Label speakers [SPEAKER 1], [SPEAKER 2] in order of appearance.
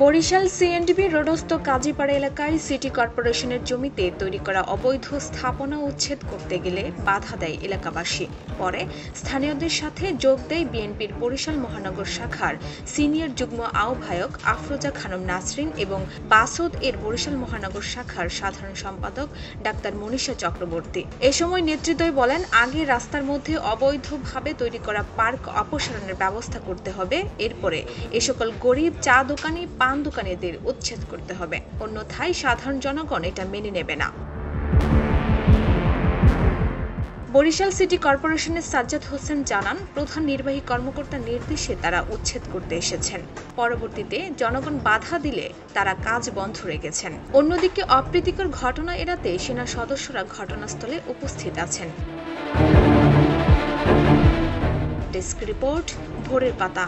[SPEAKER 1] বরিশাল সিএনডিবি রোডস্থ কাজীপাড়া এলাকায় সিটি কর্পোরেশনের জমিতে তৈরি করা অবৈধ স্থাপনা উচ্ছেদ করতে গেলে বাধা দেয় এলাকাবাসী। পরে স্থানীয়দের সাথে যোগ দেয় বিএনপির বরিশাল মহানগর শাখার সিনিয়র যুগ্ম আহ্বায়ক আফরোজা খানম নাসরিন এবং বাসদ এর বরিশাল মহানগর শাখার সাধারণ সম্পাদক ডাক্তার মনীষা চক্রবর্তী। এ সময় নেতৃত্বই বলেন, আগে রাস্তার মধ্যে অবৈধভাবে তৈরি করা পার্ক অপসারণের ব্যবস্থা করতে হবে, এরপরে এ সকল গরিব চা দোকানি পান দোকানিদের উচ্ছেদ করতে হবে, অন্যথায় সাধারণ জনগণ এটা মেনে নেবে না। বরিশাল সিটি কর্পোরেশনের সাজ্জাদ হোসেন জানান, প্রধান নির্বাহী কর্মকর্তার নির্দেশে তারা উচ্ছেদ করতে এসেছেন। পরবর্তীতে জনগণ বাধা দিলে তারা কাজ বন্ধ রেখেছেন। অন্যদিকে অপ্রীতিকর ঘটনা এড়াতে সেনা সদস্যরা ঘটনাস্থলে উপস্থিত আছেন। ডেস্ক রিপোর্ট, ভোরের পাতা।